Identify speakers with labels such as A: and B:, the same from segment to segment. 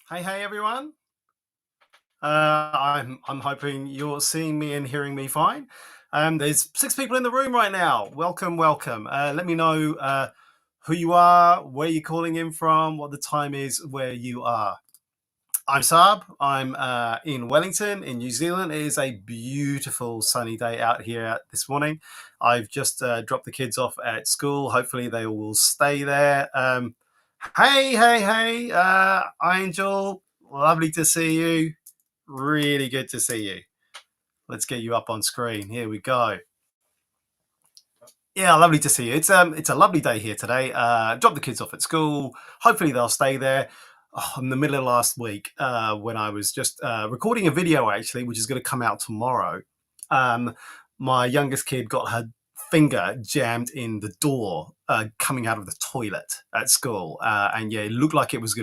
A: Hey everyone. I'm hoping you're seeing me and hearing me fine. There's 6 people in the room right now. Welcome, welcome. Let me know who you are, where you're calling in from, what the time is where you are. I'm Saab. I'm in Wellington, in New Zealand. It is a beautiful sunny day out here this morning. I've just dropped the kids off at school. Hopefully, they will stay there. Hey, Angel. Lovely to see you. Really good to see you. Let's get you up on screen. Here we go. Yeah, lovely to see you. It's a lovely day here today. Dropped the kids off at school. Hopefully they'll stay there. Oh, in the middle of last week, when I was just recording a video actually, which is going to come out tomorrow. Um, my youngest kid got her finger jammed in the door coming out of the toilet at school, and yeah, it looked like it was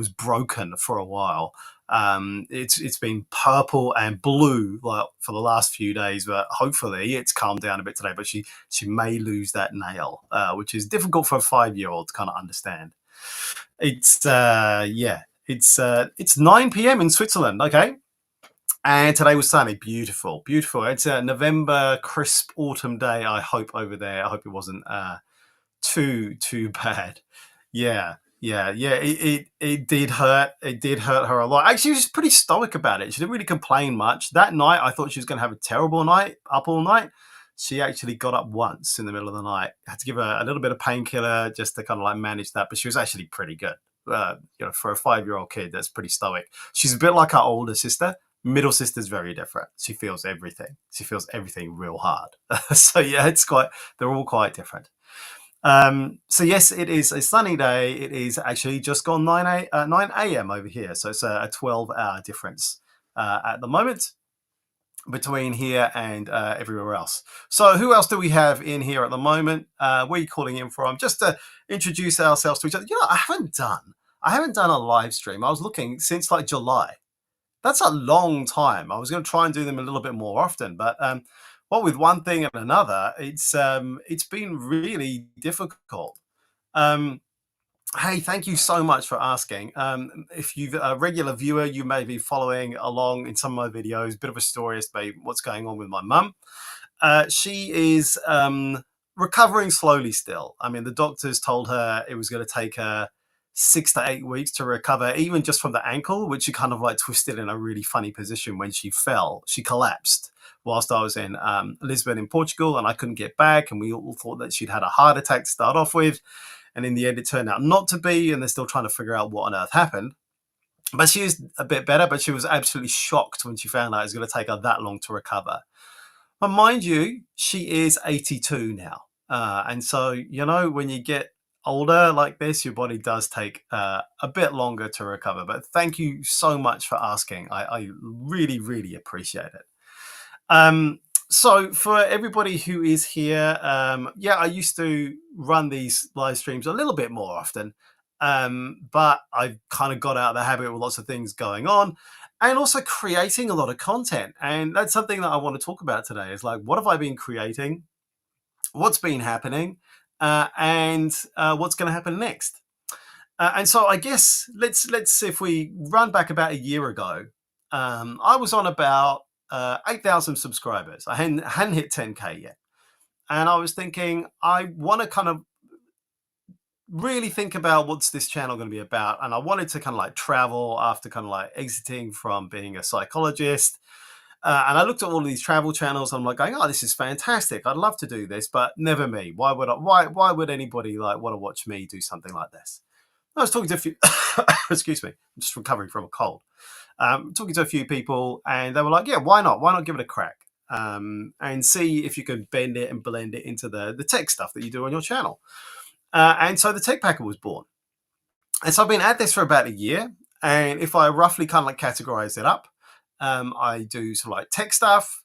A: broken for a while. It's been purple and blue like for the last few days, but hopefully it's calmed down a bit today. But she may lose that nail, which is difficult for a 5-year-old to kind of understand. It's 9 p.m. in Switzerland. Okay. And today was sunny, beautiful, beautiful. It's a November crisp autumn day. I hope over there. I hope it wasn't too bad. Yeah. It did hurt. It did hurt her a lot. Actually, she was pretty stoic about it. She didn't really complain much. That night, I thought she was going to have a terrible night, up all night. She actually got up once in the middle of the night. I had to give her a little bit of painkiller just to kind of like manage that, but she was actually pretty good. For a 5-year-old kid, that's pretty stoic. She's a bit like her older sister. Middle sister's very different. She feels everything. She feels everything real hard. So yeah, they're all quite different. So yes, it is a sunny day. It is actually just gone 9 a.m. over here. So it's a 12-hour difference at the moment between here and everywhere else. So who else do we have in here at the moment? Where are you calling in from? Just to introduce ourselves to each other. I haven't done a live stream. I was looking since like July. That's a long time. I was going to try and do them a little bit more often, but what with one thing and another, it's been really difficult. Um, hey, thank you so much for asking. If you're a regular viewer, you may be following along in some of my videos. Bit of a story as to what's going on with my mum. She is recovering slowly still. I mean, the doctors told her it was going to take her 6 to 8 weeks to recover, even just from the ankle, which she kind of like twisted in a really funny position when she fell. She collapsed whilst I was in Lisbon in Portugal, and I couldn't get back. And we all thought that she'd had a heart attack to start off with. And in the end, it turned out not to be, and they're still trying to figure out what on earth happened. But she is a bit better, but she was absolutely shocked when she found out it was going to take her that long to recover. But mind you, she is 82 now. And so, when you get older like this, your body does take a bit longer to recover. But thank you so much for asking. I really, really appreciate it. So for everybody who is here, I used to run these live streams a little bit more often. But I've kind of got out of the habit with lots of things going on and also creating a lot of content. And that's something that I want to talk about today is like, what have I been creating? What's been happening? And what's going to happen next? And so I guess let's if we run back about a year ago, I was on about 8,000 subscribers. I hadn't hit 10K yet. And I was thinking, I want to kind of really think about what's this channel going to be about. And I wanted to kind of like travel after kind of like exiting from being a psychologist. And I looked at all of these travel channels. And I'm like going, oh, this is fantastic. I'd love to do this, but never me. Why would anybody like want to watch me do something like this? I was talking to a few, excuse me, I'm just recovering from a cold. Talking to a few people and they were like, yeah, why not? Why not give it a crack? And see if you can bend it and blend it into the tech stuff that you do on your channel. And so the TechPacker was born. And so I've been at this for about a year. And if I roughly kind of like categorize it up, I do sort of like tech stuff.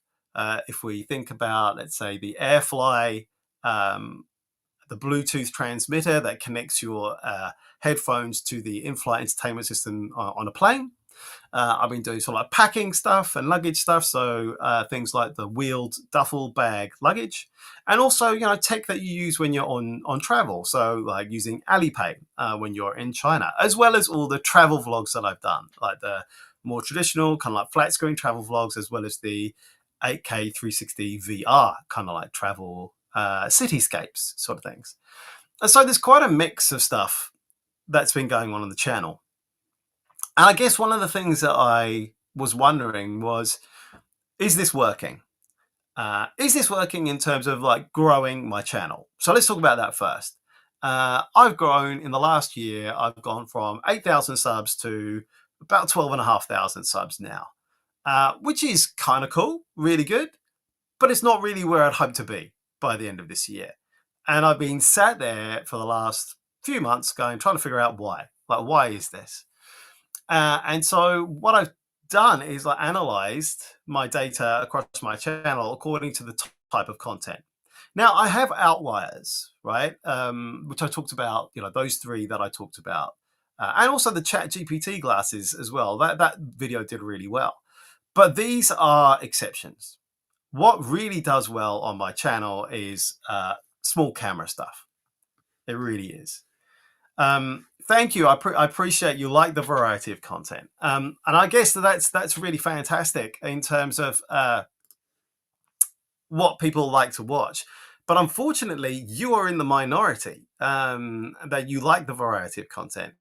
A: If we think about, let's say, the AirFly, the Bluetooth transmitter that connects your headphones to the in-flight entertainment system on a plane. I've been doing sort of like packing stuff and luggage stuff, so things like the wheeled duffel bag luggage, and also tech that you use when you're on travel. So like using Alipay when you're in China, as well as all the travel vlogs that I've done, like the more traditional kind of like flat screen travel vlogs, as well as the 8K 360 VR kind of like travel cityscapes sort of things. And so there's quite a mix of stuff that's been going on the channel. And I guess one of the things that I was wondering was, is this working? Is this working in terms of like growing my channel? So let's talk about that first. I've grown in the last year. I've gone from 8,000 subs to about 12,500 subs now, which is kind of cool, really good, but it's not really where I'd hope to be by the end of this year. And I've been sat there for the last few months trying to figure out why. Like, why is this? And so what I've done is I analyzed my data across my channel according to the type of content. Now I have outliers, right? Which I talked about, those three that I talked about, and also the Chat GPT glasses as well. That video did really well, but these are exceptions. What really does well on my channel is small camera stuff. It really is. Thank you. I appreciate you like the variety of content, and I guess that's really fantastic in terms of what people like to watch. But unfortunately, you are in the minority that you like the variety of content.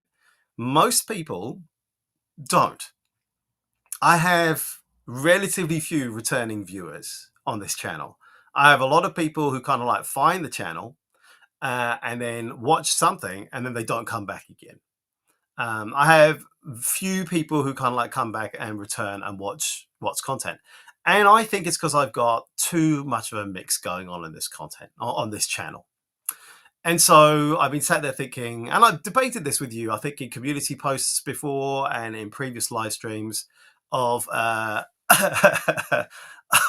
A: Most people don't. I have relatively few returning viewers on this channel. I have a lot of people who kind of like find the channel and then watch something and then they don't come back again. I have few people who kind of like come back and return and watch content. And I think it's because I've got too much of a mix going on in this content, on this channel. And so I've been sat there thinking, and I've debated this with you, I think in community posts before and in previous live streams of, of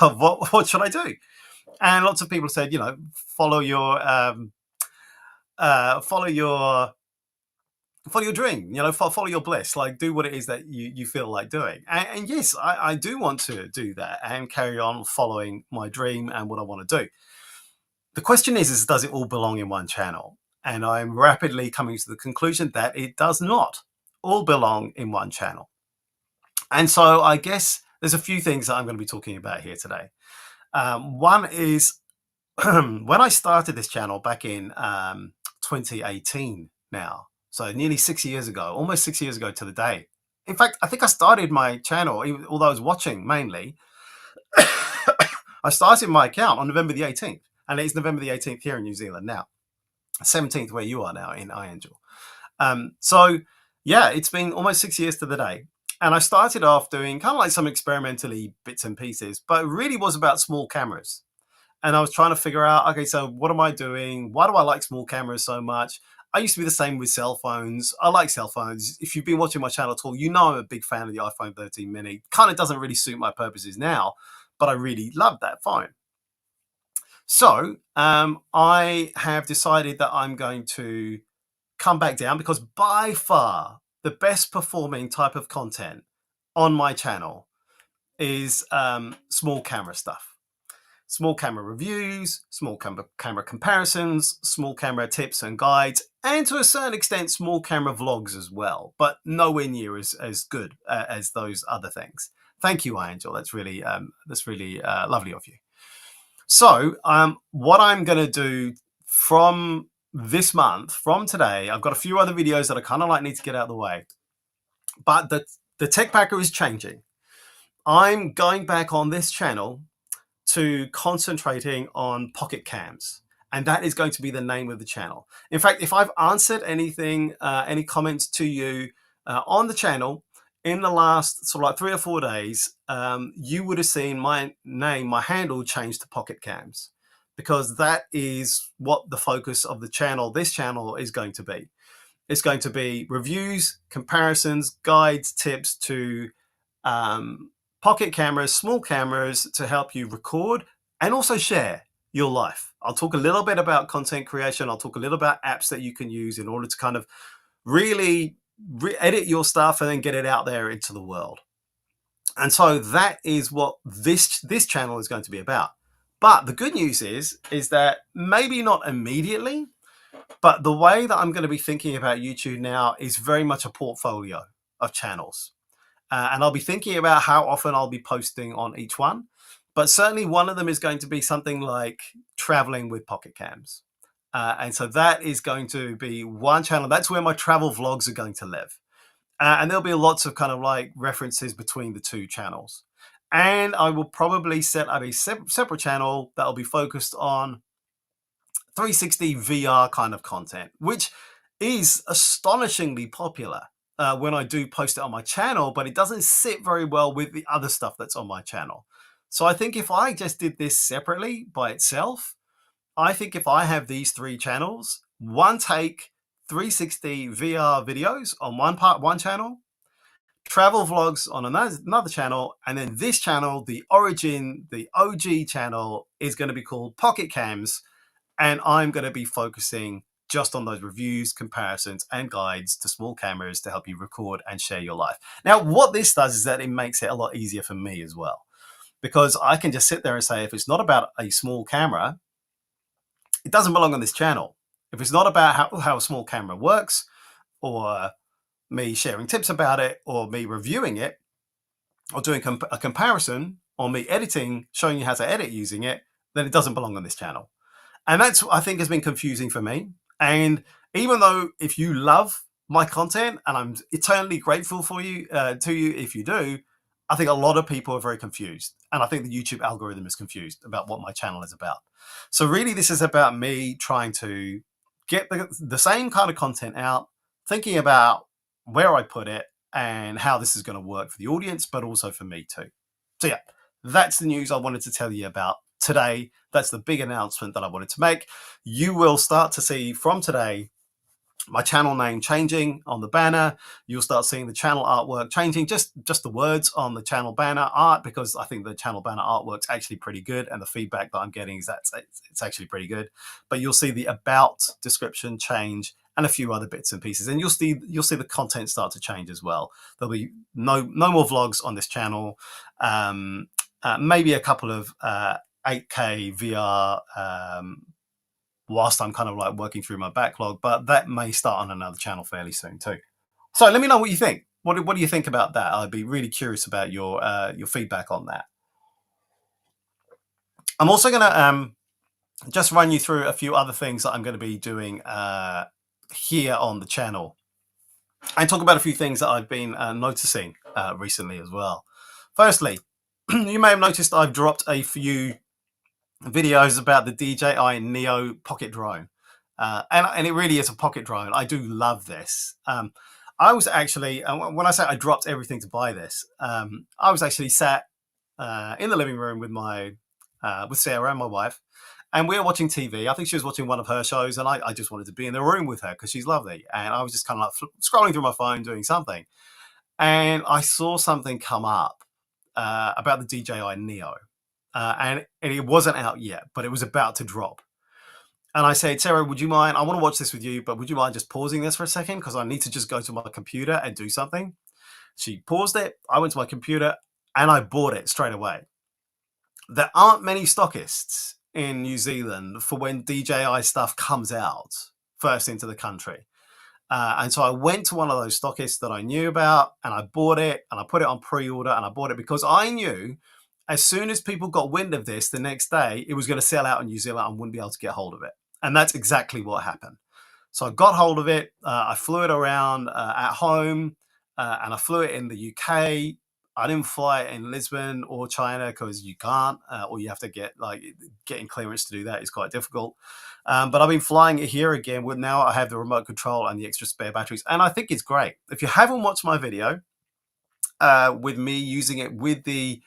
A: what should I do? And lots of people said, follow your follow your dream, follow your bliss, like do what it is that you feel like doing. And yes, I do want to do that and carry on following my dream and what I want to do. The question is does it all belong in one channel? And I'm rapidly coming to the conclusion that it does not all belong in one channel. And so I guess there's a few things that I'm going to be talking about here today. One is when I started this channel back in 2018 now, so nearly 6 years ago, almost 6 years ago to the day. In fact, I think I started my channel, although I was watching mainly, I started my account on November the 18th, and it's November the 18th here in New Zealand now, 17th where you are now in Iangel. So yeah, it's been almost 6 years to the day. And I started off doing kind of like some experimentally bits and pieces, but it really was about small cameras. And I was trying to figure out, okay, so what am I doing? Why do I like small cameras so much? I used to be the same with cell phones. I like cell phones. If you've been watching my channel at all, you know I'm a big fan of the iPhone 13 mini. Kind of doesn't really suit my purposes now, but I really love that phone. So I have decided that I'm going to come back down because by far the best performing type of content on my channel is small camera stuff. Small camera reviews, small camera comparisons, small camera tips and guides, and to a certain extent, small camera vlogs as well, but nowhere near as good as those other things. Thank you, Angel. That's really lovely of you. So what I'm going to do from this month, from today, I've got a few other videos that I kind of like need to get out of the way, but the Tech Packer is changing. I'm going back on this channel to concentrating on pocket cams, and that is going to be the name of the channel. In fact, if I've answered anything, any comments to you on the channel in the last sort of like 3 or 4 days, you would have seen my name, my handle changed to pocket cams, because that is what the focus of the channel, this channel, is going to be. It's going to be reviews, comparisons, guides, tips to pocket cameras, small cameras to help you record and also share your life. I'll talk a little bit about content creation. I'll talk a little about apps that you can use in order to kind of really edit your stuff and then get it out there into the world. And so that is what this channel is going to be about. But the good news is that maybe not immediately, but the way that I'm going to be thinking about YouTube now is very much a portfolio of channels. And I'll be thinking about how often I'll be posting on each one. But certainly one of them is going to be something like traveling with pocket cams. And so that is going to be one channel. That's where my travel vlogs are going to live. And there'll be lots of kind of like references between the two channels. And I will probably set up a separate channel that'll be focused on 360 VR kind of content, which is astonishingly popular when I do post it on my channel, but it doesn't sit very well with the other stuff that's on my channel. So I think if I just did this separately by itself, I think if I have these three channels, one take 360 VR videos on one channel, travel vlogs on another channel, and then this channel, the origin, the OG channel, is going to be called Pocket Cams, and I'm going to be focusing just on those reviews, comparisons, and guides to small cameras to help you record and share your life. Now, what this does is that it makes it a lot easier for me as well, because I can just sit there and say, if it's not about a small camera, it doesn't belong on this channel. If it's not about how a small camera works, or me sharing tips about it, or me reviewing it, or doing a comparison, or me editing, showing you how to edit using it, then it doesn't belong on this channel. And that's, I think, has been confusing for me. And even though if you love my content, and I'm eternally grateful for you, to you if you do, I think a lot of people are very confused. And I think the YouTube algorithm is confused about what my channel is about. So really, this is about me trying to get the same kind of content out, thinking about where I put it and how this is going to work for the audience, but also for me too. So yeah, that's the news I wanted to tell you about today. That's the big announcement that I wanted to make. You will start to see from today my channel name changing on the banner. You'll start seeing the channel artwork changing, just the words on the channel banner art, because I think the channel banner artwork's actually pretty good, and the feedback that I'm getting is that it's actually pretty good. But you'll see the about description change and a few other bits and pieces, and you'll see the content start to change as well. There'll be no more vlogs on this channel. Maybe a couple of 8K VR whilst I'm kind of like working through my backlog, but that may start on another channel fairly soon too. So let me know what you think. What do you think about that? I'd be really curious about your feedback on that. I'm also going to just run you through a few other things that I'm going to be doing here on the channel, and talk about a few things that I've been noticing recently as well. Firstly, you may have noticed I've dropped a few videos about the DJI Neo pocket drone, and it really is a pocket drone. I do love this. I was actually, when I say I dropped everything to buy this, I was actually sat in the living room with with Sarah, my wife, and we were watching TV. I think she was watching one of her shows, and I just wanted to be in the room with her because she's lovely. And I was just kind of like scrolling through my phone doing something, and I saw something come up about the DJI Neo. And it wasn't out yet, but it was about to drop. And I said, Sarah, would you mind? I want to watch this with you, but would you mind just pausing this for a second? Because I need to just go to my computer and do something. She paused it. I went to my computer and I bought it straight away. There aren't many stockists in New Zealand for when DJI stuff comes out first into the country. And so I went to one of those stockists that I knew about, and I bought it, and I put it on pre-order, and I bought it because I knew as soon as people got wind of this the next day, it was going to sell out in New Zealand and wouldn't be able to get hold of it. And that's exactly what happened. So I got hold of it. I flew it around at home, and I flew it in the UK. I didn't fly it in Lisbon or China because you can't, or you have to getting clearance to do that is quite difficult. But I've been flying it here again. Now I have the remote control and the extra spare batteries, and I think it's great. If you haven't watched my video with me using it with the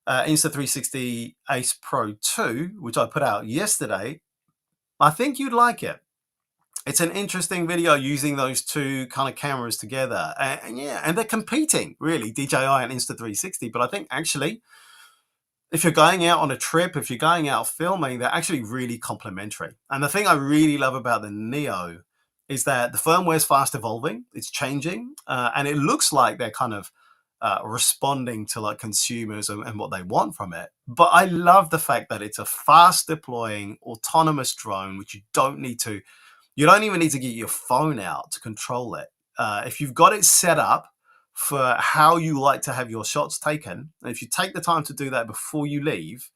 A: Insta360 Ace Pro 2, which I put out yesterday, I think you'd like it. It's an interesting video using those two kind of cameras together. And they're competing, really, DJI and Insta360. But I think actually, if you're going out on a trip, if you're going out filming, they're actually really complementary. And the thing I really love about the Neo is that the firmware is fast evolving, it's changing, and it looks like they're kind of responding to like consumers and what they want from it. But I love the fact that it's a fast deploying autonomous drone, which you don't even need to get your phone out to control it. If you've got it set up for how you like to have your shots taken, and if you take the time to do that before you leave,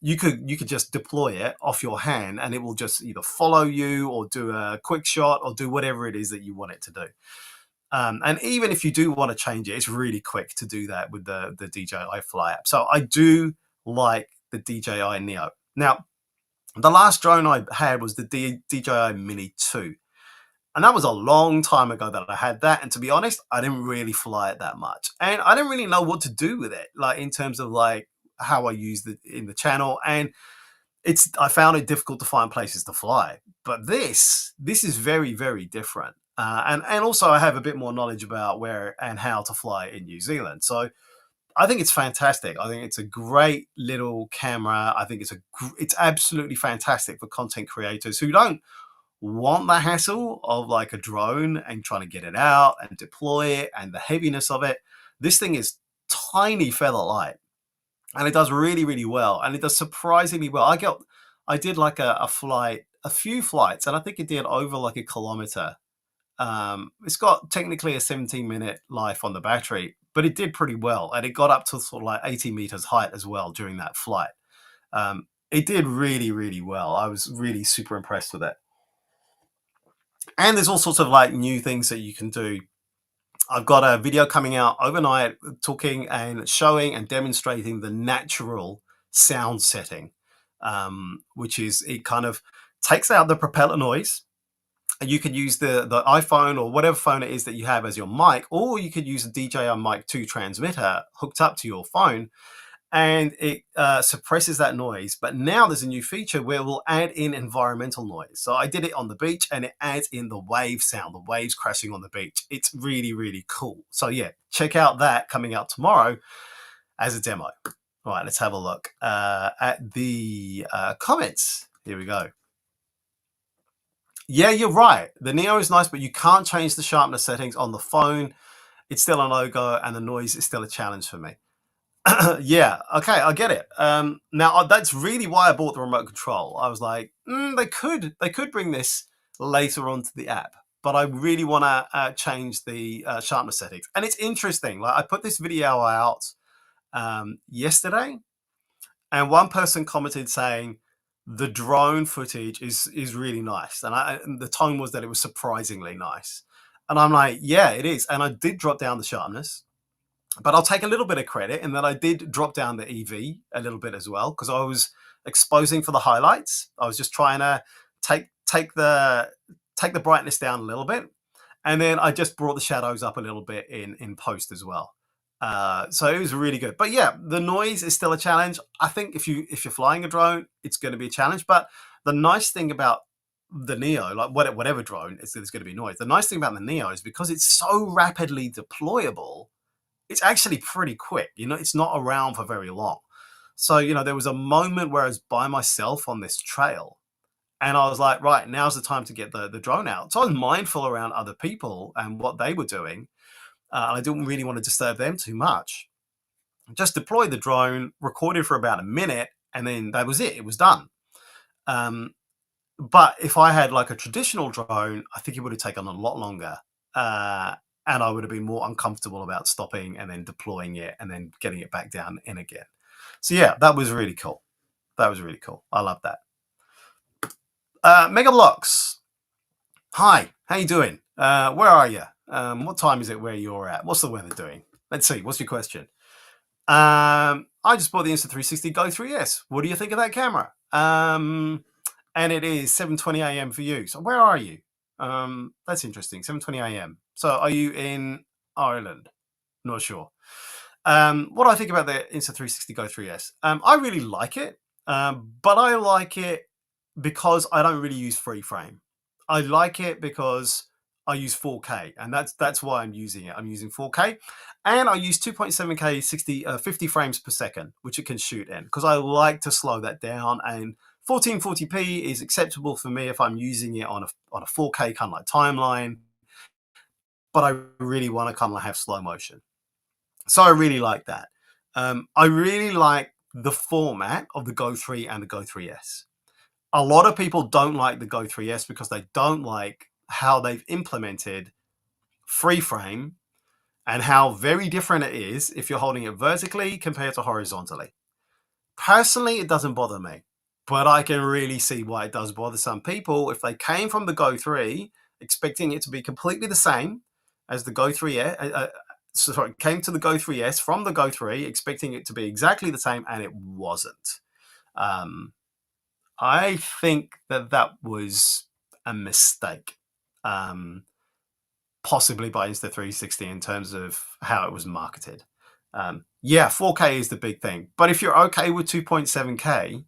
A: you could just deploy it off your hand, and it will just either follow you or do a quick shot or do whatever it is that you want it to do. And even if you do want to change it, it's really quick to do that with the DJI Fly app. So I do like the DJI Neo. Now, the last drone I had was the DJI Mini 2. And that was a long time ago that I had that. And to be honest, I didn't really fly it that much. And I didn't really know what to do with it, like in terms of like how I used it in the channel. And I found it difficult to find places to fly. But this is very, very different. And also I have a bit more knowledge about where and how to fly in New Zealand. So I think it's fantastic. I think it's a great little camera. I think it's absolutely fantastic for content creators who don't want the hassle of like a drone and trying to get it out and deploy it and the heaviness of it. This thing is tiny feather light, and it does really, really well, and it does surprisingly well. I did like a few flights, and I think it did over like a kilometer. It's got technically a 17-minute life on the battery, but it did pretty well, and it got up to sort of like 80 meters height as well during that flight. It did really, really well. I was really super impressed with it. And there's all sorts of like new things that you can do. I've got a video coming out overnight talking and showing and demonstrating the natural sound setting, which is it kind of takes out the propeller noise. And you could use the iPhone or whatever phone it is that you have as your mic, or you could use a DJI Mic 2 transmitter hooked up to your phone, and it suppresses that noise. But now there's a new feature where we'll add in environmental noise. So I did it on the beach, and it adds in the wave sound, the waves crashing on the beach. It's really, really cool. So yeah, check out that coming out tomorrow as a demo. All right, let's have a look at the comments. Here we go. Yeah, you're right. The Neo is nice, but you can't change the sharpness settings on the phone. It's still a no-go, and the noise is still a challenge for me. Yeah, okay, I get it. Now that's really why I bought the remote control. I was like, they could bring this later onto the app, but I really want to change the sharpness settings. And it's interesting. Like I put this video out yesterday, and one person commented saying the drone footage is really nice, and the tone was that it was surprisingly nice. And I'm like, yeah, it is. And I did drop down the sharpness. But I'll take a little bit of credit in that I did drop down the EV a little bit as well, because I was exposing for the highlights. I was just trying to take the brightness down a little bit, and then I just brought the shadows up a little bit in post as well. So it was really good. But yeah, the noise is still a challenge. I think if you're flying a drone, it's going to be a challenge. But the nice thing about the Neo, like whatever drone, is there's going to be noise. The nice thing about the Neo is because it's so rapidly deployable, it's actually pretty quick. It's not around for very long. So, there was a moment where I was by myself on this trail, and I was like, right, now's the time to get the drone out. So I was mindful around other people and what they were doing. I didn't really want to disturb them too much. Just deployed the drone, recorded for about a minute, and then that was it. It was done. But if I had like a traditional drone, I think it would have taken a lot longer. And I would have been more uncomfortable about stopping and then deploying it and then getting it back down in again. So yeah, that was really cool. That was really cool. I love that. Mega Blocks. Hi, how you doing? Where are you? What time is it where you're at? What's the weather doing? Let's see. What's your question? I just bought the Insta360 Go 3S. What do you think of that camera? And it is 7:20 a.m. for you. So where are you? That's interesting. 7:20 a.m. So are you in Ireland? Not sure. What do I think about the Insta360 Go 3S? I really like it, but I like it because I don't really use free frame. I like it because I use 4K, and that's why I'm using it. I'm using 4K, and I use 2.7K 50 frames per second, which it can shoot in, because I like to slow that down and 1440p is acceptable for me if I'm using it on a 4K kind of like timeline, but I really want to kind of have slow motion. So I really like that. I really like the format of the Go 3 and the Go 3S. A lot of people don't like the Go 3S because they don't like how they've implemented free frame and how very different it is if you're holding it vertically compared to horizontally. Personally, it doesn't bother me, but I can really see why it does bother some people if they came from the Go 3 expecting it to be completely the same as the Go 3S. Sorry, came to the Go 3S from the Go 3 expecting it to be exactly the same, and it wasn't. I think that was a mistake. Possibly by Insta360 in terms of how it was marketed. Yeah, 4K is the big thing. But if you're okay with 2.7K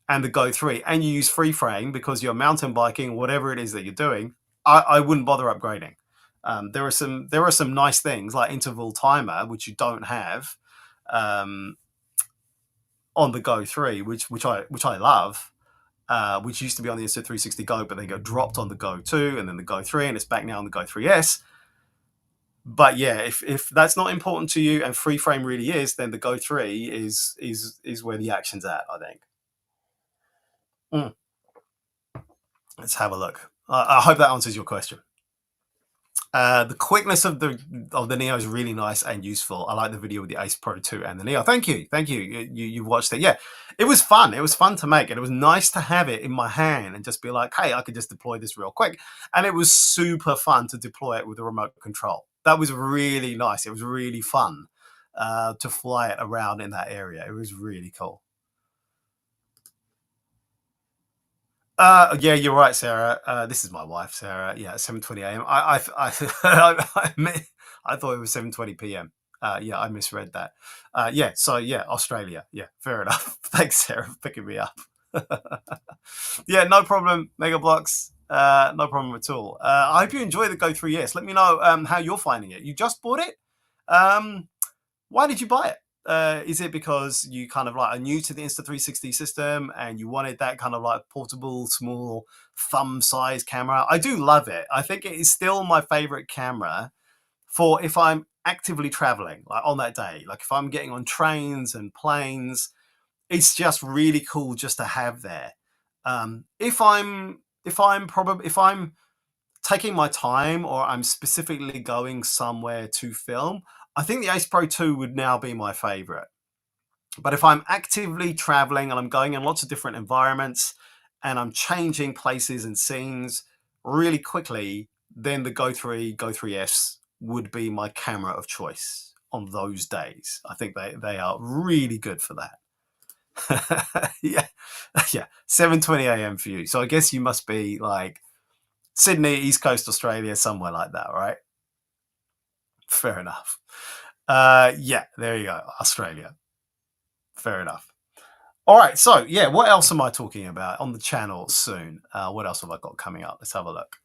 A: and the Go 3 and you use free frame because you're mountain biking, whatever it is that you're doing, I wouldn't bother upgrading. There are some nice things like interval timer, which you don't have on the Go 3, which I love. Which used to be on the Insta360 Go, but they got dropped on the Go 2 and then the Go 3, and it's back now on the Go 3S. But yeah, if that's not important to you and free frame really is, then the Go 3 is where the action's at, I think. Let's have a look. I hope that answers your question. The quickness of the Neo is really nice and useful. I like the video with the Ace Pro 2 and the Neo. Thank you. You watched it. Yeah, it was fun. It was fun to make, and it was nice to have it in my hand and just be like, hey, I could just deploy this real quick. And it was super fun to deploy it with a remote control. That was really nice. It was really fun to fly it around in that area. It was really cool. Yeah, you're right, Sarah. This is my wife, Sarah. Yeah, 7:20 a.m. I thought it was 7:20 p.m. Yeah, I misread that. Yeah, so yeah, Australia. Yeah, fair enough. Thanks, Sarah, for picking me up. Yeah, no problem, Mega Blocks. No problem at all. I hope you enjoy the Go 3S. Let me know how you're finding it. You just bought it. Why did you buy it? Is it because you kind of like are new to the Insta360 system and you wanted that kind of like portable, small, thumb-size camera? I do love it. I think it is still my favorite camera for if I'm actively traveling, like on that day. Like if I'm getting on trains and planes, it's just really cool just to have there. If I'm taking my time or I'm specifically going somewhere to film, I think the Ace Pro 2 would now be my favorite. But if I'm actively traveling and I'm going in lots of different environments and I'm changing places and scenes really quickly, then the Go 3, Go 3S would be my camera of choice on those days. I think they are really good for that. Yeah, yeah, 7:20 a.m. for you. So I guess you must be like Sydney, East Coast Australia, somewhere like that, right? Fair enough. Yeah, there you go, Australia. Fair enough. All right, so yeah, what else am I talking about on the channel soon? What else have I got coming up? Let's have a look.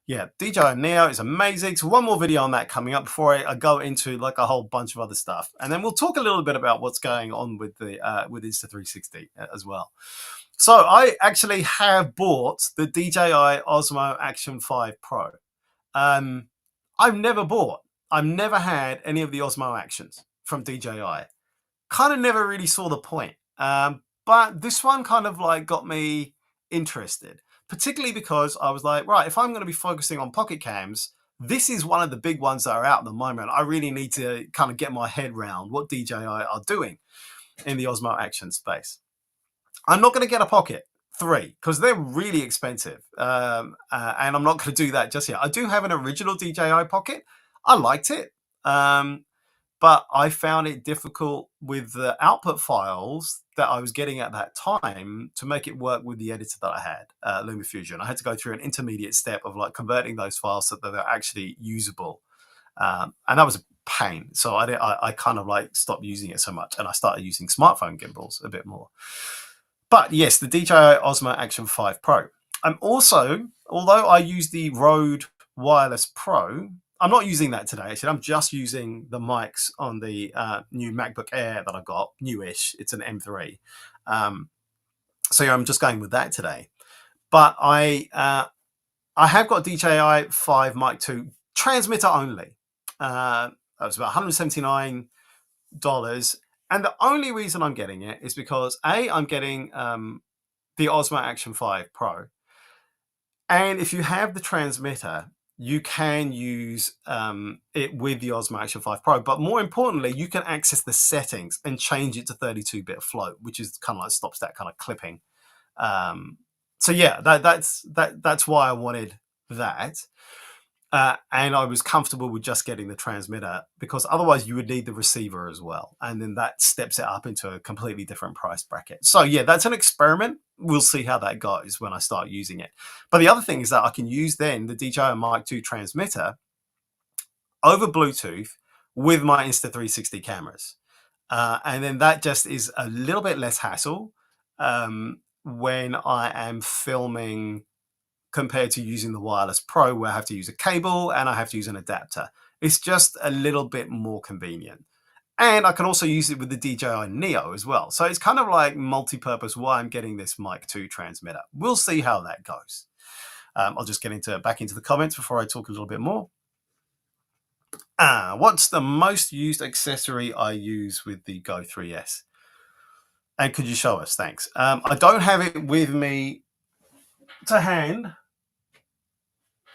A: Yeah, DJI Neo is amazing. So one more video on that coming up before I go into like a whole bunch of other stuff, and then we'll talk a little bit about what's going on with the with Insta360 as well. So I actually have bought the DJI Osmo Action 5 Pro. I've never had any of the Osmo Actions from DJI. Kind of never really saw the point. But this one kind of like got me interested, particularly because I was like, right, if I'm going to be focusing on pocket cams, this is one of the big ones that are out at the moment. I really need to kind of get my head around what DJI are doing in the Osmo Action space. I'm not going to get a Pocket 3 because they're really expensive, and I'm not going to do that just yet. I do have an original DJI Pocket. I liked it, but I found it difficult with the output files that I was getting at that time to make it work with the editor that I had, LumaFusion. I had to go through an intermediate step of like converting those files so that they're actually usable, and that was a pain. So I kind of like stopped using it so much, and I started using smartphone gimbals a bit more. But yes, the DJI Osmo Action 5 Pro. I'm also, although I use the Rode Wireless Pro, I'm not using that today. Actually, I'm just using the mics on the new MacBook Air that I've got, newish. It's an M3. Um, so yeah, I'm just going with that today. But I have got DJI 5 Mic 2 transmitter only. That was about $179. And the only reason I'm getting it is because I'm getting the Osmo Action 5 Pro. And if you have the transmitter, you can use it with the Osmo Action 5 Pro. But more importantly, you can access the settings and change it to 32-bit float, which is kind of like stops that kind of clipping. So yeah, that's why I wanted that. And I was comfortable with just getting the transmitter because otherwise you would need the receiver as well. And then that steps it up into a completely different price bracket. So yeah, that's an experiment. We'll see how that goes when I start using it. But the other thing is that I can use then the DJI Mic 2 transmitter over Bluetooth with my Insta360 cameras. And then that just is a little bit less hassle when I am filming compared to using the Wireless Pro where I have to use a cable and I have to use an adapter. It's just a little bit more convenient. And I can also use it with the DJI Neo as well. So it's kind of like multi-purpose why I'm getting this Mic 2 transmitter. We'll see how that goes. I'll just get back into the comments before I talk a little bit more. What's the most used accessory I use with the Go 3S? And could you show us? Thanks. I don't have it with me to hand.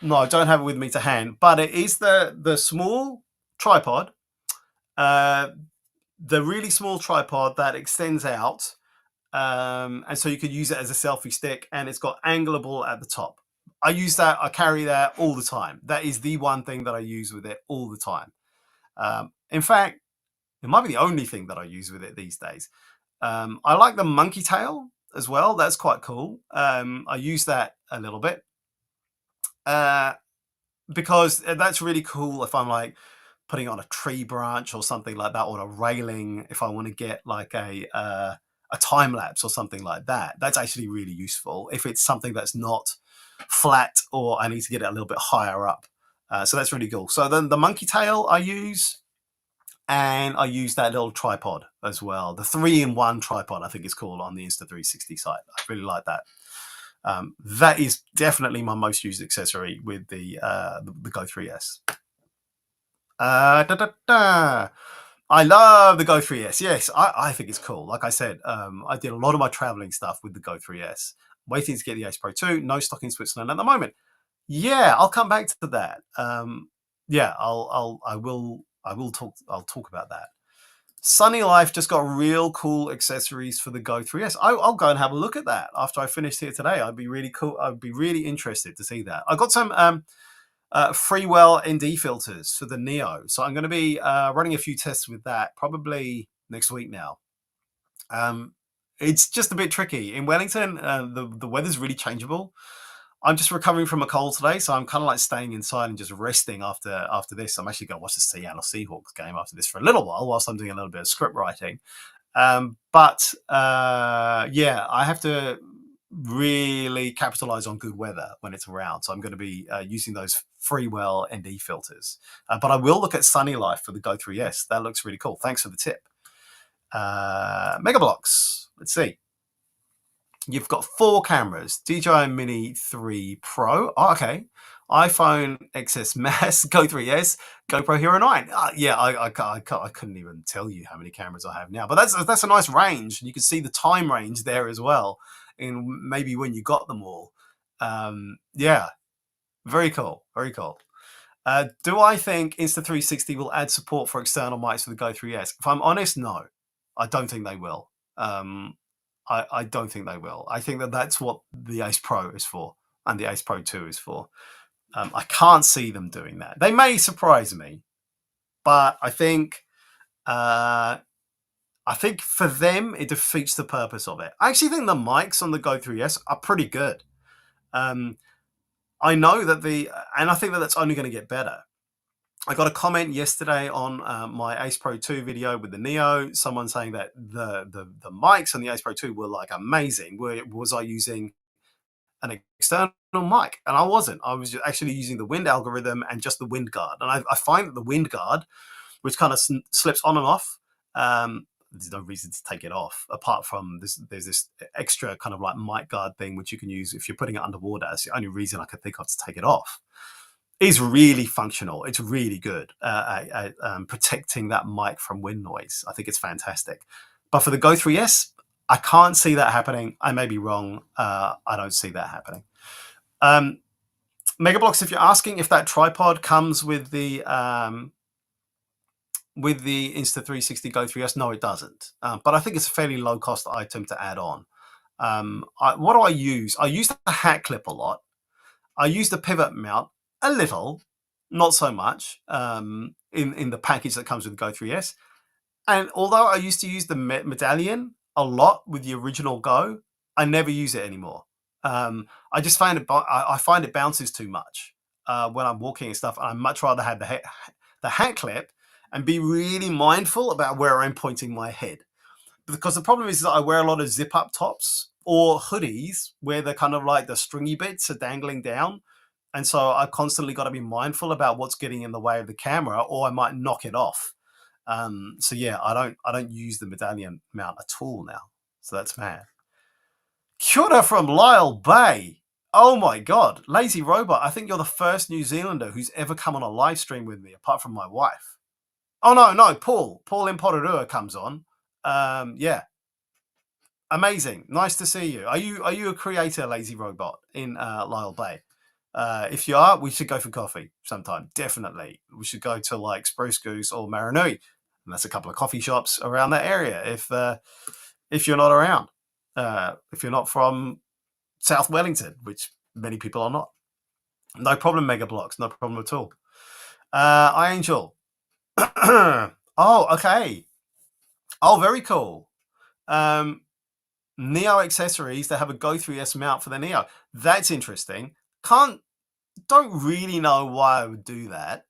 A: No, I don't have it with me to hand, but it is the small tripod, the really small tripod that extends out, and so you could use it as a selfie stick, and it's got angleable at the top. I use that. I carry that all the time. That is the one thing that I use with it all the time. In fact, it might be the only thing that I use with it these days. I like the monkey tail as well. That's quite cool. I use that a little bit. Because that's really cool if I'm like putting on a tree branch or something like that, or a railing, if I want to get like a time lapse or something like that. That's actually really useful if it's something that's not flat or I need to get it a little bit higher up. So that's really cool. So then the monkey tail I use, and I use that little tripod as well. The 3-in-1 tripod, I think it's called on the Insta360 site. I really like that. That is definitely my most used accessory with the Go 3S. I love the Go 3S. Yes, I think it's cool. Like I said, I did a lot of my traveling stuff with the Go 3S. Waiting to get the Ace Pro 2. No stock in Switzerland at the moment. Yeah, I'll come back to that. Yeah, I will talk about that. Sunny Life just got real cool accessories for the Go 3S. I'll go and have a look at that after I finished here today. I'd be really cool. I'd be really interested to see that. I got some Freewell ND filters for the Neo, so I'm going to be running a few tests with that probably next week now. It's just a bit tricky in Wellington. The weather's really changeable. I'm just recovering from a cold today, so I'm kind of like staying inside and just resting after this. I'm actually going to watch the Seattle Seahawks game after this for a little while whilst I'm doing a little bit of script writing. But yeah, I have to really capitalize on good weather when it's around. So I'm going to be using those Freewell ND filters. But I will look at Sunny Life for the Go 3S. That looks really cool. Thanks for the tip. Mega Blocks. Let's see. You've got 4 cameras: DJI Mini 3 Pro. Oh, okay. iPhone XS Max, Go 3S, GoPro Hero 9. Yeah, I couldn't even tell you how many cameras I have now. But that's a nice range. You can see the time range there as well, and maybe when you got them all. Yeah, very cool. Very cool. Do I think Insta360 will add support for external mics for the Go 3S? If I'm honest, no. I don't think they will. I don't think they will. I think that's what the Ace Pro is for and the Ace Pro 2 is for. I can't see them doing that. They may surprise me, but I think for them it defeats the purpose of it. I actually think the mics on the Go 3S are pretty good. I know that and I think that's only going to get better. I got a comment yesterday on my Ace Pro 2 video with the Neo. Someone saying that the mics on the Ace Pro 2 were like amazing. Was I using an external mic, and I wasn't. I was actually using the wind algorithm and just the wind guard. And I find that the wind guard, which kind of slips on and off, there's no reason to take it off apart from there's this extra kind of like mic guard thing which you can use if you're putting it underwater. That's the only reason I could think of to take it off. Is really functional. It's really good at protecting that mic from wind noise. I think it's fantastic. But for the Go 3S, I can't see that happening. I may be wrong. I don't see that happening. Megablocks, if you're asking if that tripod comes with the Insta360 Go 3S, no, it doesn't. But I think it's a fairly low cost item to add on. What do I use? I use the hat clip a lot. I use the pivot mount a little, not so much, in the package that comes with the Go 3S. And although I used to use the medallion a lot with the original Go, I never use it anymore. I just find I find it bounces too much when I'm walking and stuff. I'd much rather have the hat clip and be really mindful about where I'm pointing my head. Because the problem is that I wear a lot of zip up tops or hoodies where the kind of like the stringy bits are dangling down. And so I constantly got to be mindful about what's getting in the way of the camera, or I might knock it off. So yeah, I don't use the medallion mount at all now. So that's mad. Kia ora from Lyle Bay. Oh my God, Lazy Robot. I think you're the first New Zealander who's ever come on a live stream with me, apart from my wife. Oh no, Paul in Porirua comes on. Yeah, amazing. Nice to see you. Are you a creator, Lazy Robot, in Lyle Bay? If you are, we should go for coffee sometime. Definitely, we should go to like Spruce Goose or Maranui, and that's a couple of coffee shops around that area. If you're not around, if you're not from South Wellington, which many people are not, no problem. Mega Blocks, no problem at all. iAngel. Oh, okay. Oh, very cool. Neo accessories. They have a Go 3S mount for the Neo. That's interesting. Don't really know why I would do that,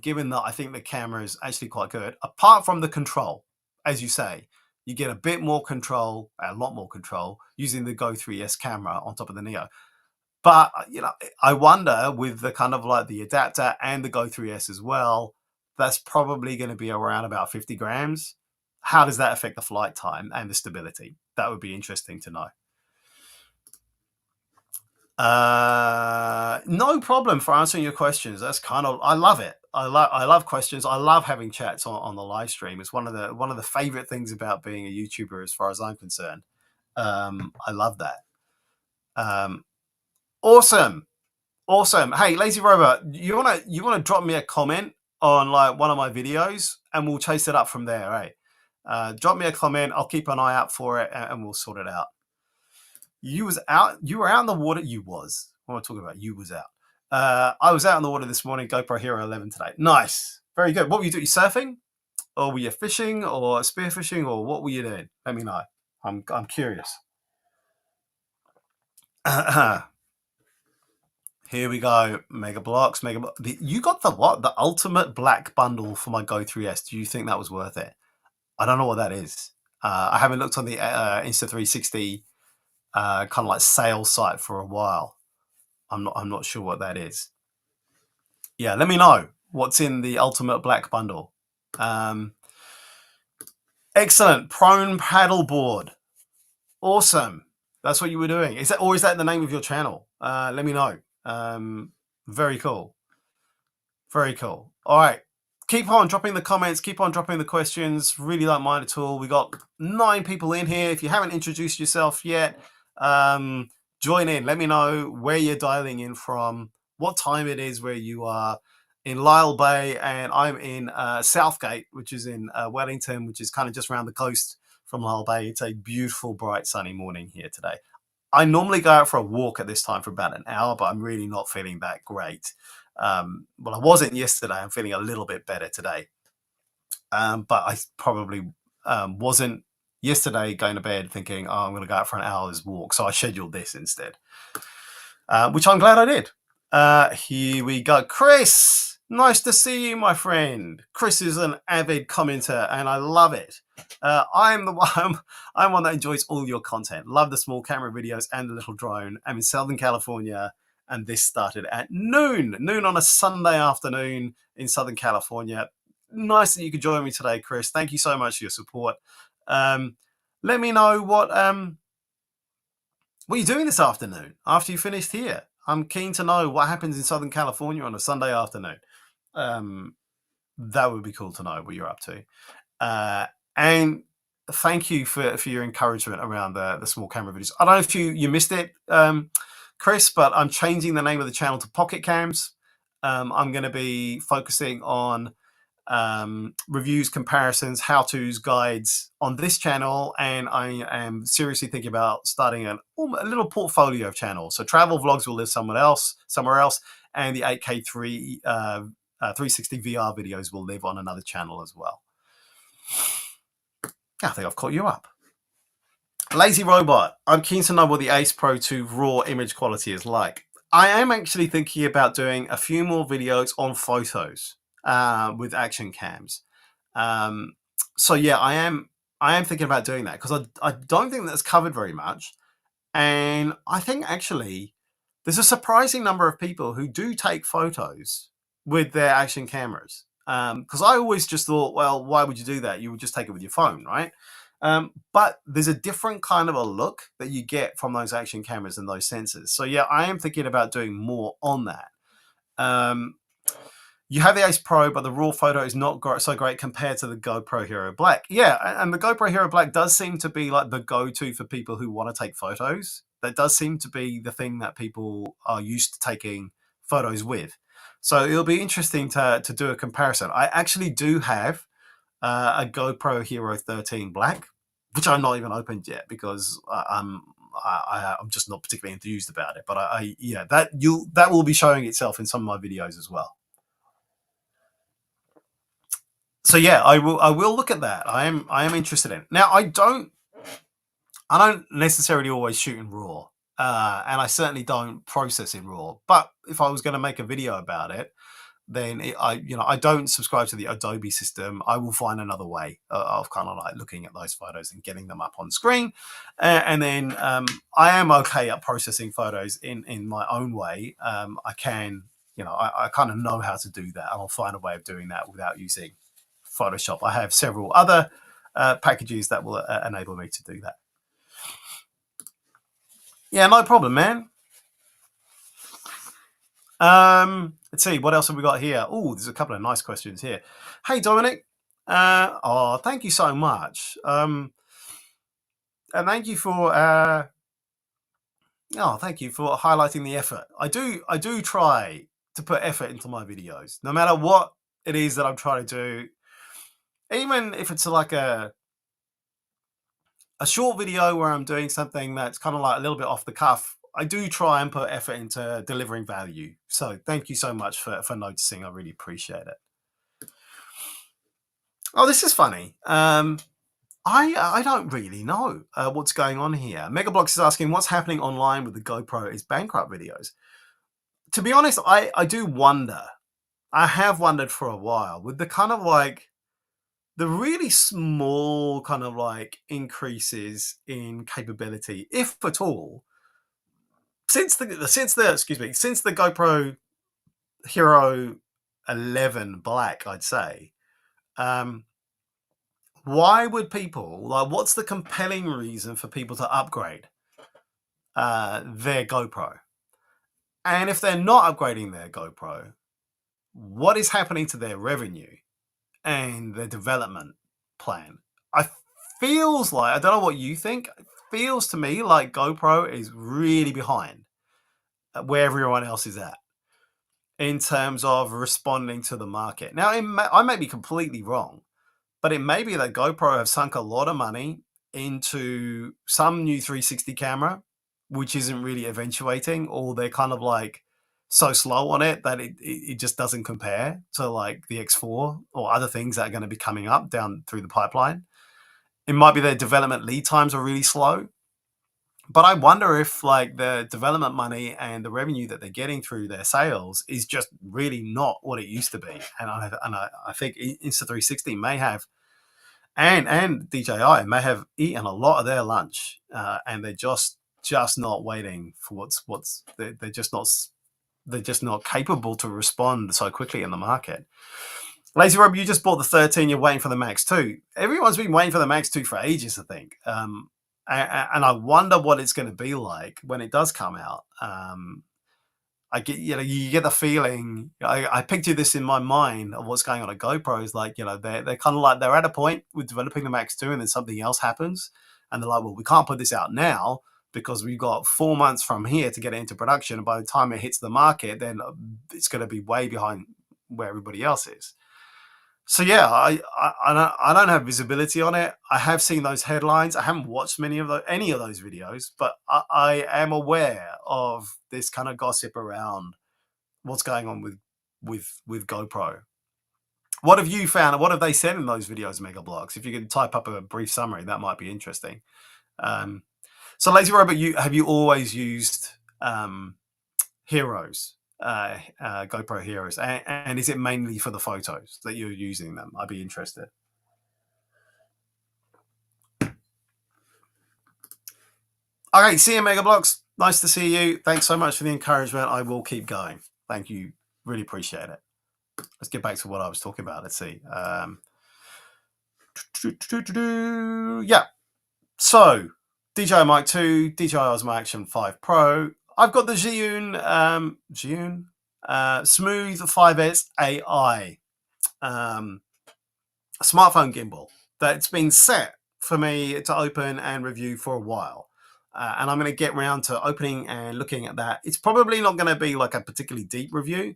A: given that I think the camera is actually quite good. Apart from the control, as you say, you get a bit more control, a lot more control, using the Go 3S camera on top of the Neo. But I wonder with the kind of like the adapter and the Go 3S as well, that's probably going to be around about 50 grams. How does that affect the flight time and the stability? That would be interesting to know. No problem for answering your questions. That's kind of, I love it. I love questions. I love having chats on the live stream. It's one of the favorite things about being a YouTuber, as far as I'm concerned. I love that. Awesome. Hey, Lazy Robot, you wanna drop me a comment on like one of my videos, and we'll chase it up from there, right? Drop me a comment. I'll keep an eye out for it, and we'll sort it out. You were out in the water. You was. What am I talking about? You was out. I was out in the water this morning. GoPro Hero 11 today. Nice, very good. What were you doing? You surfing, or were you fishing, or spearfishing, or what were you doing? Let me know. I'm curious. Here we go. Mega Blocks. You got the what? The ultimate black bundle for my Go 3S. Do you think that was worth it? I don't know what that is. I haven't looked on the Insta360 kind of like sales site for a while. I'm not sure what that is. Yeah, let me know what's in the ultimate black bundle. Excellent. Prone paddleboard. Awesome. That's what you were doing. Is that the name of your channel? Let me know. Very cool. Very cool. All right. Keep on dropping the comments. Keep on dropping the questions. Really don't mind at all. We got 9 people in here. If you haven't introduced yourself yet, join in. Let me know where you're dialing in from, what time it is where you are in Lyle Bay, and I'm in Southgate, which is in Wellington, which is kind of just around the coast from Lyle Bay. It's a beautiful, bright, sunny morning here today. I normally go out for a walk at this time for about an hour, but I'm really not feeling that great. Well, I wasn't yesterday. I'm feeling a little bit better today. But I probably wasn't yesterday going to bed thinking, oh, I'm going to go out for an hour's walk. So I scheduled this instead, which I'm glad I did. Here we go. Chris, Nice to see you, my friend. Chris is an avid commenter, and I love it. I'm the one. I'm one that enjoys all your content. Love the small camera videos and the little drone. I'm in Southern California, and this started at noon. Noon on a Sunday afternoon in Southern California. Nice that you could join me today, Chris. Thank you so much for your support. Um, Let me know what you're doing this afternoon after you finished here. I'm keen to know what happens in Southern California on a Sunday afternoon. Um, that would be cool to know what you're up to. And thank you for your encouragement around the small camera videos. I don't know if you missed it, Chris, but I'm changing the name of the channel to Pocket Cams. I'm going to be focusing on reviews, comparisons, how-tos, guides on this channel, and I am seriously thinking about starting a little portfolio of channels. So travel vlogs will live somewhere else, and the 8K 360 VR videos will live on another channel as well. I think I've caught you up. Lazy Robot, I'm keen to know what the Ace Pro 2 raw image quality is like. I am actually thinking about doing a few more videos on photos with action cams. So yeah, I am thinking about doing that because I don't think that's covered very much. And I think actually there's a surprising number of people who do take photos with their action cameras. Because I always just thought, well, why would you do that? You would just take it with your phone, right? But there's a different kind of a look that you get from those action cameras and those sensors. So yeah, I am thinking about doing more on that. You have the Ace Pro, but the raw photo is not so great compared to the GoPro Hero Black. Yeah, and the GoPro Hero Black does seem to be like the go-to for people who want to take photos. That does seem to be the thing that people are used to taking photos with. So it'll be interesting to do a comparison. I actually do have a GoPro Hero 13 Black, which I'm not even opened yet because I'm just not particularly enthused about it. But yeah, that will be showing itself in some of my videos as well. So yeah, I will look at that. I am interested in it. Now I don't necessarily always shoot in RAW, and I certainly don't process in RAW. But if I was going to make a video about it, then I don't subscribe to the Adobe system. I will find another way of kind of like looking at those photos and getting them up on screen, and then I am okay at processing photos in my own way. I can, I kind of know how to do that, and I'll find a way of doing that without using Photoshop. I have several other packages that will enable me to do that. Yeah, no problem, man. Let's see, what else have we got here? Oh, there's a couple of nice questions here. Hey, Dominic. Thank you so much. And thank you for highlighting the effort. I do try to put effort into my videos, no matter what it is that I'm trying to do. Even if it's like a short video where I'm doing something that's kind of like a little bit off the cuff, I do try and put effort into delivering value. So thank you so much for noticing. I really appreciate it. Oh, this is funny. I don't really know what's going on here. Megablocks is asking what's happening online with the GoPro is bankrupt videos. To be honest, I do wonder. I have wondered for a while with the kind of like the really small kind of like increases in capability, if at all, since the GoPro Hero 11 Black, I'd say. Why would people like? What's the compelling reason for people to upgrade their GoPro? And if they're not upgrading their GoPro, what is happening to their revenue and their development plan? I feels like, I don't know what you think. It feels to me like GoPro is really behind where everyone else is at in terms of responding to the market. Now, I may be completely wrong, but it may be that GoPro have sunk a lot of money into some new 360 camera, which isn't really eventuating, or they're kind of like so slow on it that it just doesn't compare to like the X4 or other things that are going to be coming up down through the pipeline. It might be their development lead times are really slow. But I wonder if like the development money and the revenue that they're getting through their sales is just really not what it used to be. And I think Insta360 may have and DJI may have eaten a lot of their lunch, and they're just not waiting for what's they're just not capable to respond so quickly in the market. Lazy Rob, you just bought the 13. You're waiting for the Max 2. Everyone's been waiting for the Max 2 for ages, I think. And I wonder what it's going to be like when it does come out. I get, you get the feeling. I picture this in my mind of what's going on at GoPros. Like, they're kind of like they're at a point with developing the Max 2, and then something else happens, and they're like, well, we can't put this out now because we've got 4 months from here to get it into production. And by the time it hits the market, then it's going to be way behind where everybody else is. So yeah, I don't have visibility on it. I have seen those headlines. I haven't watched any of those videos, but I am aware of this kind of gossip around what's going on with GoPro. What have you found? What have they said in those videos, Mega Blogs? If you could type up a brief summary, that might be interesting. So, Lazy Robot, have you always used Heroes? GoPro Heroes, and is it mainly for the photos that you're using them? I'd be interested. All right, see you, Mega Blocks. Nice to see you. Thanks so much for the encouragement. I will keep going. Thank you. Really appreciate it. Let's get back to what I was talking about. Let's see. Yeah. So, DJI Mic 2, DJI Osmo Action 5 Pro. I've got the Zhiyun Smooth 5S AI smartphone gimbal that's been set for me to open and review for a while. And I'm going to get around to opening and looking at that. It's probably not going to be like a particularly deep review.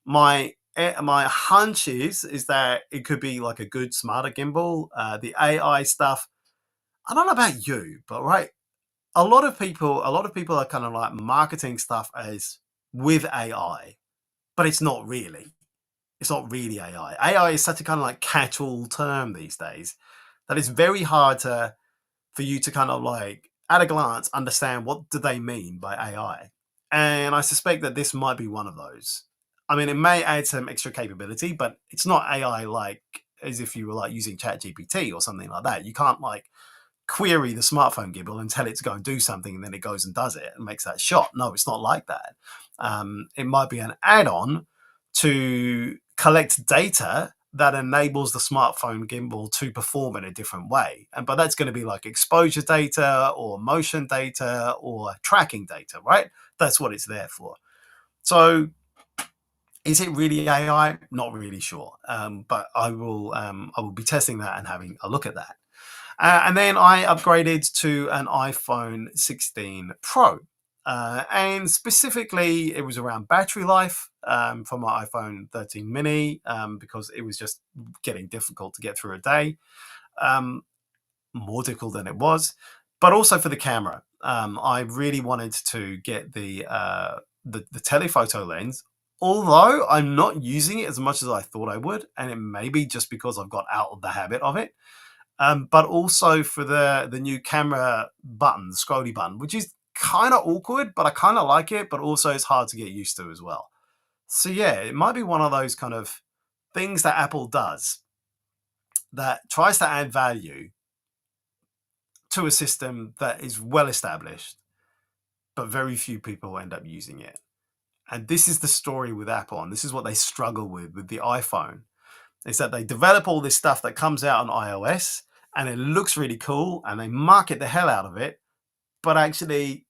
A: My hunch is that it could be like a good smarter gimbal. The AI stuff, I don't know about you, but right, a lot of people are kind of like marketing stuff as with AI, but it's not really. It's not really AI. AI is such a kind of like catch-all term these days that it's very hard for you to kind of like at a glance understand what do they mean by AI. And I suspect that this might be one of those. I mean, it may add some extra capability, but it's not AI like as if you were like using ChatGPT or something like that. You can't like query the smartphone gimbal and tell it to go and do something, and then it goes and does it and makes that shot. No, it's not like that. It might be an add-on to collect data that enables the smartphone gimbal to perform in a different way. But that's going to be like exposure data or motion data or tracking data, right? That's what it's there for. So is it really AI? Not really sure. But I will be testing that and having a look at that. And then I upgraded to an iPhone 16 Pro. And specifically, it was around battery life for my iPhone 13 mini because it was just getting difficult to get through a day. More difficult than it was, but also for the camera. I really wanted to get the telephoto lens, although I'm not using it as much as I thought I would, and it may be just because I've got out of the habit of it. But also for the new camera button, the scrolly button, which is kind of awkward, but I kind of like it, but also it's hard to get used to as well. So yeah, it might be one of those kind of things that Apple does that tries to add value to a system that is well established, but very few people end up using it. And this is the story with Apple, and this is what they struggle with the iPhone, is that they develop all this stuff that comes out on iOS, and it looks really cool, and they market the hell out of it, but actually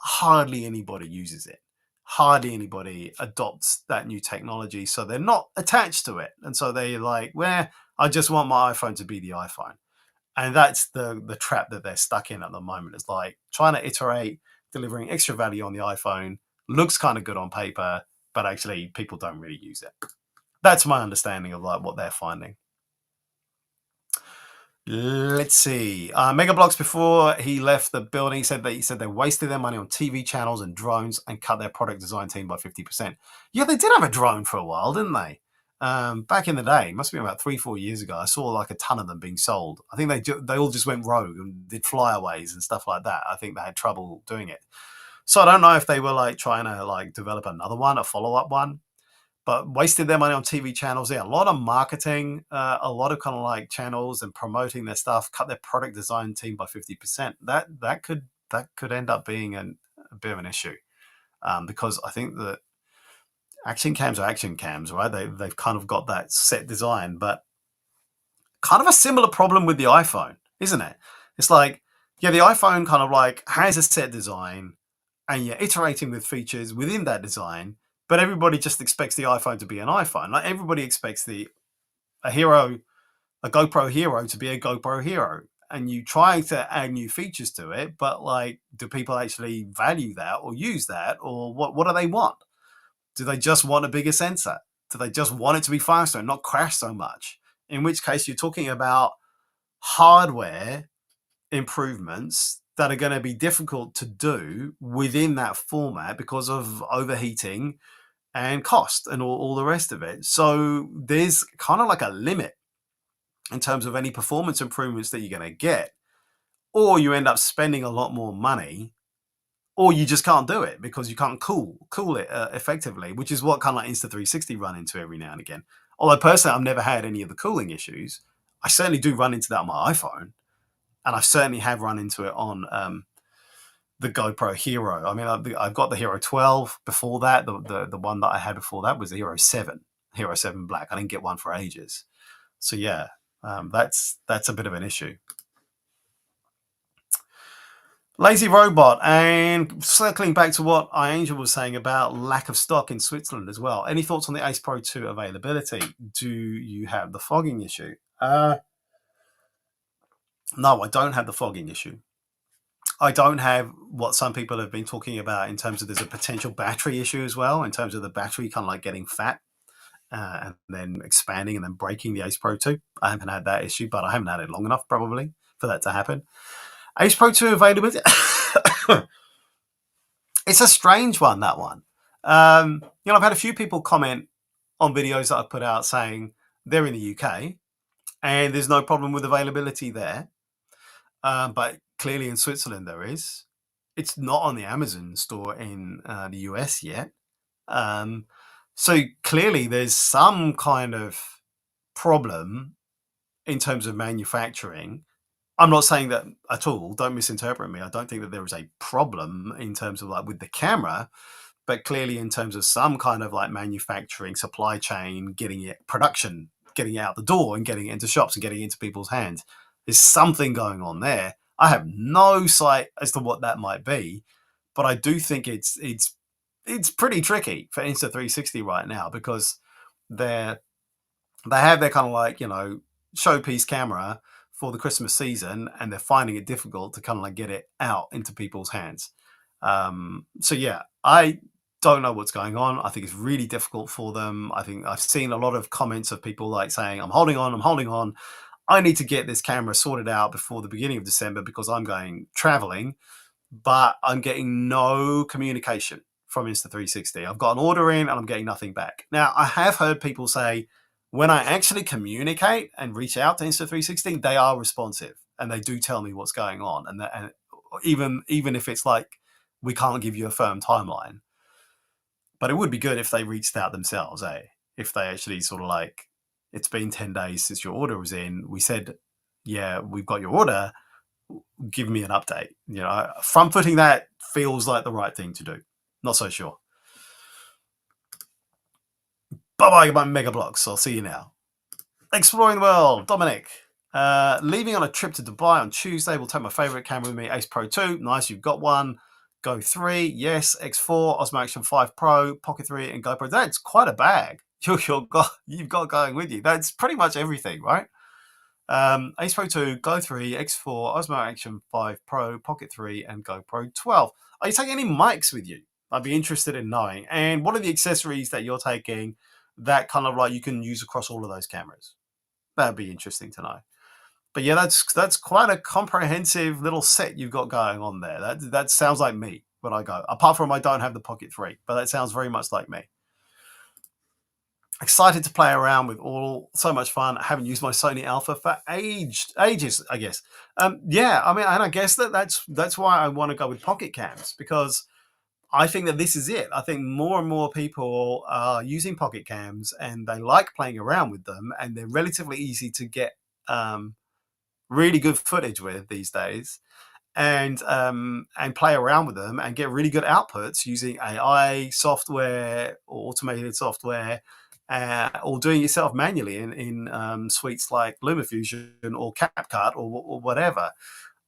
A: hardly anybody uses it. Hardly anybody adopts that new technology, so they're not attached to it. And so they're like, well, I just want my iPhone to be the iPhone. And that's the trap that they're stuck in at the moment. It's like trying to iterate, delivering extra value on the iPhone, looks kind of good on paper, but actually people don't really use it. That's my understanding of like what they're finding. Let's see. Mega Bloks, before he left the building, said they wasted their money on TV channels and drones and cut their product design team by 50%. Yeah, they did have a drone for a while, didn't they? back in the day, must have been about 3-4 years ago. I saw like a ton of them being sold. I think they all just went rogue and did flyaways and stuff like that. I think they had trouble doing it. So I don't know if they were like trying to like develop another one, a follow up one, but wasted their money on TV channels. Yeah, a lot of marketing, a lot of kind of like channels and promoting their stuff. Cut their product design team by 50%. That could end up being a bit of an issue, because I think that action cams are action cams, right? They've kind of got that set design, but kind of a similar problem with the iPhone, isn't it? It's like, yeah, the iPhone kind of like has a set design and you're iterating with features within that design, but everybody just expects the iPhone to be an iPhone. Like everybody expects a hero, a GoPro Hero to be a GoPro Hero. And you try to add new features to it, but like, do people actually value that or use that? Or what do they want? Do they just want a bigger sensor? Do they just want it to be faster and not crash so much? In which case, you're talking about hardware improvements that are going to be difficult to do within that format because of overheating and cost and all the rest of it. So there's kind of like a limit in terms of any performance improvements that you're going to get, or you end up spending a lot more money, or you just can't do it because you can't cool it effectively, which is what kind of like Insta360 run into every now and again. Although personally, I've never had any of the cooling issues. I certainly do run into that on my iPhone, and I certainly have run into it on the GoPro Hero. I mean, I've got the Hero 12 before that. The one that I had before that was the Hero 7 Black. I didn't get one for ages. So yeah, that's a bit of an issue. Lazy Robot, and circling back to what iAngel was saying about lack of stock in Switzerland as well. Any thoughts on the Ace Pro 2 availability? Do you have the fogging issue? No, I don't have the fogging issue. I don't have what some people have been talking about in terms of there's a potential battery issue as well, in terms of the battery kind of like getting fat and then expanding and then breaking the Ace Pro 2. I haven't had that issue, but I haven't had it long enough probably for that to happen. Ace Pro 2 availability. It's a strange one, that one. I've had a few people comment on videos that I've put out saying they're in the UK and there's no problem with availability there. But clearly in Switzerland there is. It's not on the Amazon store in the US yet. So clearly there's some kind of problem in terms of manufacturing. I'm not saying that at all. Don't misinterpret me. I don't think that there is a problem in terms of like with the camera, but clearly in terms of some kind of like manufacturing supply chain, getting it production, getting it out the door and getting it into shops and getting it into people's hands. There's something going on there. I have no sight as to what that might be, but I do think it's pretty tricky for Insta360 right now because they have their kind of like, showpiece camera for the Christmas season, and they're finding it difficult to kind of like get it out into people's hands. So yeah, I don't know what's going on. I think it's really difficult for them. I think I've seen a lot of comments of people like saying, I'm holding on. I need to get this camera sorted out before the beginning of December because I'm going traveling, but I'm getting no communication from Insta360. I've got an order in and I'm getting nothing back. Now, I have heard people say when I actually communicate and reach out to Insta360, they are responsive and they do tell me what's going on. And even if it's like, we can't give you a firm timeline, but it would be good if they reached out themselves, if they actually sort of like, it's been 10 days since your order was in. We said, yeah, we've got your order. Give me an update. Front footing that feels like the right thing to do. Not so sure. Bye-bye, my mega blocks. I'll see you now. Exploring the world, Dominic. Leaving on a trip to Dubai on Tuesday. Will take my favorite camera with me, Ace Pro 2. Nice, you've got one. Go 3, yes. X4, Osmo Action 5 Pro, Pocket 3, and GoPro. That's quite a bag you've got going with you. That's pretty much everything, right? Ace Pro 2, Go 3, X4, Osmo Action 5 Pro, Pocket 3, and GoPro 12. Are you taking any mics with you? I'd be interested in knowing. And what are the accessories that you're taking that kind of like you can use across all of those cameras? That'd be interesting to know. But yeah, that's quite a comprehensive little set you've got going on there. That sounds like me when I go. Apart from I don't have the Pocket 3, but that sounds very much like me. Excited to play around with all. So much fun. I haven't used my Sony Alpha for ages, I guess. Yeah, I mean, and I guess that's why I want to go with pocket cams, because I think that this is it. I think more and more people are using pocket cams and they like playing around with them, and they're relatively easy to get really good footage with these days, and play around with them and get really good outputs using AI software or automated software, or doing it yourself manually in suites like LumaFusion or CapCut or whatever.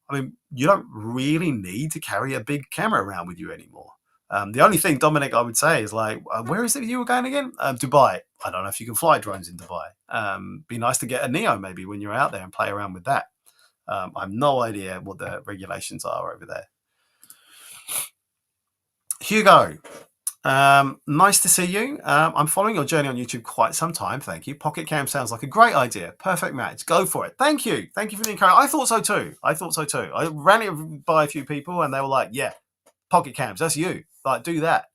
A: I mean, you don't really need to carry a big camera around with you anymore. The only thing, Dominic, I would say is like, where is it you were going again? Dubai. I don't know if you can fly drones in Dubai. Be nice to get a Neo maybe when you're out there and play around with that. I have no idea what the regulations are over there. Hugo, nice to see you. I'm following your journey on YouTube quite some time. Thank you. Pocket Cam sounds like a great idea. Perfect match. Go for it. Thank you. Thank you for the encouragement. I thought so too. I ran it by a few people and they were like, yeah, Pocket Cams, that's you. Like, do that.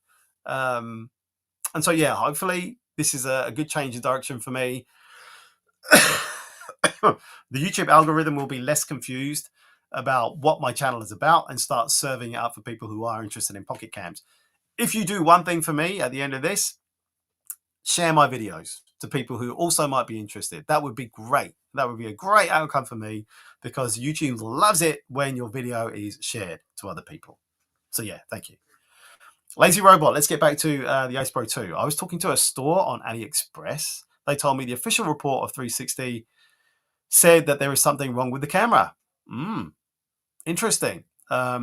A: And so, yeah, hopefully this is a good change in direction for me. The YouTube algorithm will be less confused about what my channel is about and start serving it up for people who are interested in pocket cams. If you do one thing for me at the end of this, share my videos to people who also might be interested. That would be great. That would be a great outcome for me, because YouTube loves it when your video is shared to other people. So yeah, thank you. Lazy Robot, let's get back to the Ace Pro 2. I was talking to a store on AliExpress. They told me the official report of 360 said that there is something wrong with the camera. Interesting. I've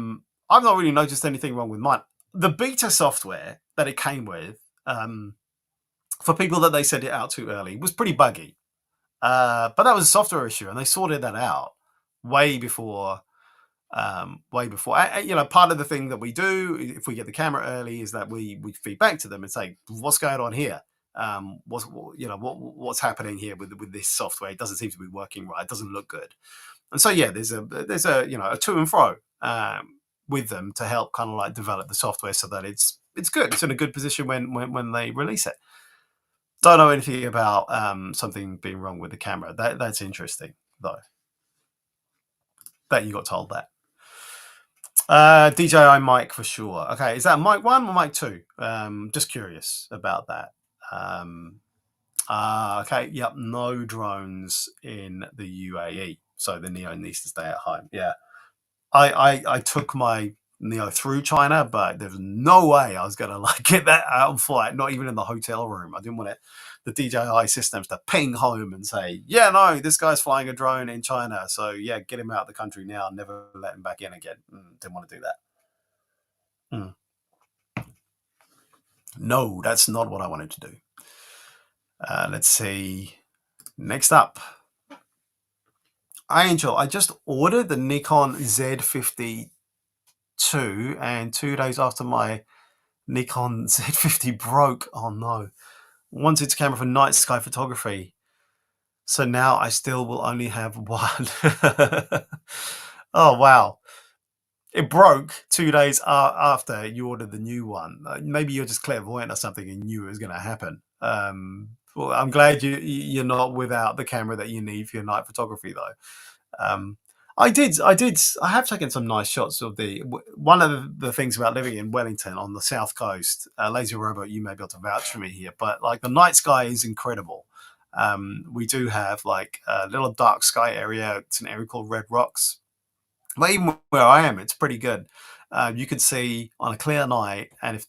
A: not really noticed anything wrong with mine. The beta software that it came with, for people that they sent it out too early, was pretty buggy. But that was a software issue, and they sorted that out way before. Part of the thing that we do if we get the camera early is that we feed back to them and say, what's going on here? What's happening here with this software? It doesn't seem to be working right. It doesn't look good. And so yeah, there's a a to and fro with them to help kind of like develop the software so that it's good. It's in a good position when they release it. Don't know anything about something being wrong with the camera. That's interesting though. Bet you got told that. DJI mic for sure. Okay, is that mic 1 or mic 2? Just curious about that. Okay, yep, no drones in the UAE, so the Neo needs to stay at home. Yeah, I took my Neo through China, but there's no way I was gonna like get that out of flight, not even in the hotel room. I didn't want the DJI systems to ping home and say, yeah, no, this guy's flying a drone in China, so yeah, get him out of the country now, never let him back in again. Didn't want to do that. No, that's not what I wanted to do. Let's see. Next up, Angel. I just ordered the Nikon Z52, and 2 days after my Nikon Z50 broke. Oh no. Wanted its camera for night sky photography. So now I still will only have one. Oh wow. It broke 2 days after you ordered the new one. Maybe you're just clairvoyant or something and knew it was going to happen. Well, I'm glad you're not without the camera that you need for your night photography, though. I have taken some nice shots of one of the things about living in Wellington on the south coast. Lazy Robot, you may be able to vouch for me here, but like the night sky is incredible. We do have like a little dark sky area. It's an area called Red Rocks. But even where I am, it's pretty good. You can see on a clear night, and if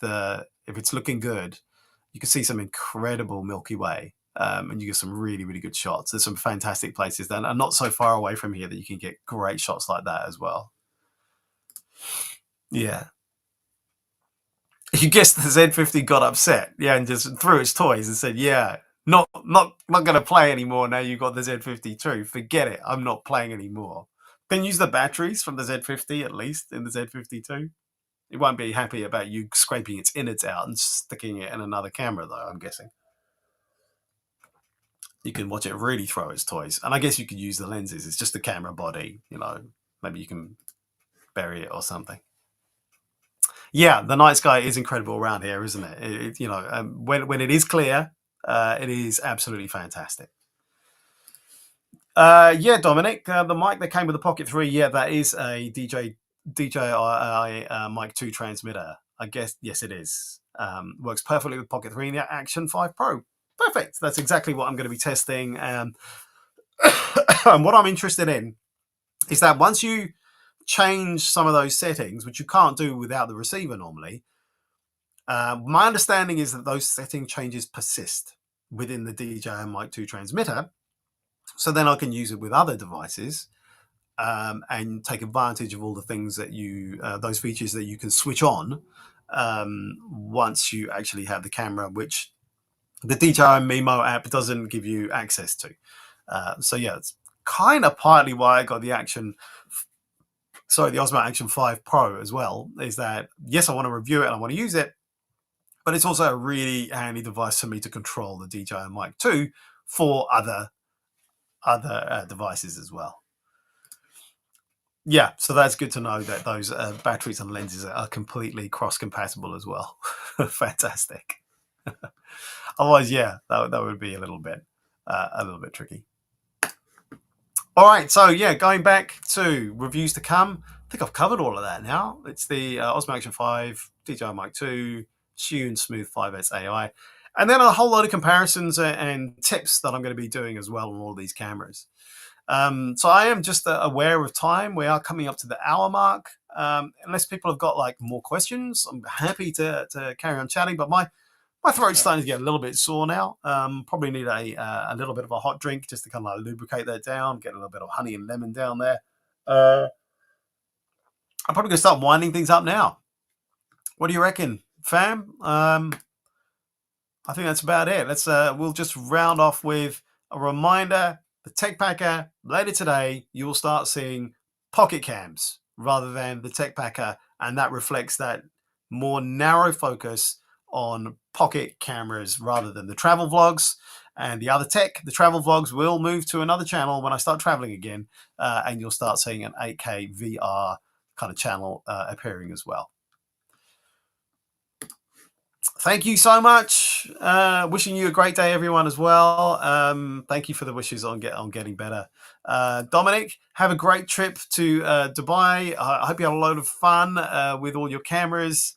A: it's looking good, you can see some incredible Milky Way, and you get some really, really good shots. There's some fantastic places that are not so far away from here that you can get great shots like that as well. Yeah. You guessed the Z50 got upset, yeah, and just threw its toys and said, "Yeah, not going to play anymore. Now you've got the Z52. Forget it. I'm not playing anymore." Can use the batteries from the Z50 at least in the Z52. It won't be happy about you scraping its innards out and sticking it in another camera, though, I'm guessing. You can watch it really throw its toys. And I guess you could use the lenses. It's just the camera body, maybe you can bury it or something. Yeah, the night sky is incredible around here, isn't it? When it is clear, It is absolutely fantastic. Yeah, Dominic, the mic that came with the Pocket 3, yeah, that is a DJI Mic 2 transmitter. I guess, yes, it is. Works perfectly with Pocket 3 and the Action 5 Pro. Perfect. That's exactly what I'm going to be testing. And what I'm interested in is that once you change some of those settings, which you can't do without the receiver normally, my understanding is that those setting changes persist within the DJI Mic 2 transmitter. So then I can use it with other devices and take advantage of all the things that those features that you can switch on once you actually have the camera, which the DJI Mimo app doesn't give you access to. So yeah, it's kind of partly why I got the Osmo Action 5 Pro as well, is that yes, I want to review it and I want to use it, but it's also a really handy device for me to control the DJI Mic 2 for other devices as well. Yeah, so that's good to know that those batteries and lenses are completely cross-compatible as well. Fantastic. Otherwise, yeah, that would be a little bit tricky. All right, so yeah, going back to reviews to come. I think I've covered all of that now. It's the Osmo Action 5, DJI Mic 2, Tune Smooth 5S AI, and then a whole load of comparisons and tips that I'm going to be doing as well on all of these cameras. So I am just aware of time. We are coming up to the hour mark. Unless people have got like more questions, I'm happy to carry on chatting. But my throat's starting to get a little bit sore now. Probably need a little bit of a hot drink just to kind of like lubricate that down. Get a little bit of honey and lemon down there. I'm probably gonna start winding things up now. What do you reckon, fam? I think that's about it. We'll just round off with a reminder. The Tech Packer, later today, you will start seeing pocket cams rather than the Tech Packer, and that reflects that more narrow focus on pocket cameras rather than the travel vlogs and the other tech. The travel vlogs will move to another channel when I start traveling again, and you'll start seeing an 8K VR kind of channel appearing as well. Thank you so much. Wishing you a great day, everyone, as well. Thank you for the wishes on getting better. Dominic, have a great trip to Dubai. I hope you had a load of fun with all your cameras.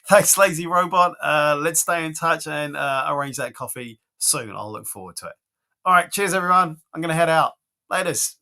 A: Thanks, Lazy Robot. Let's stay in touch and arrange that coffee soon. I'll look forward to it. All right. Cheers, everyone. I'm going to head out. Laters.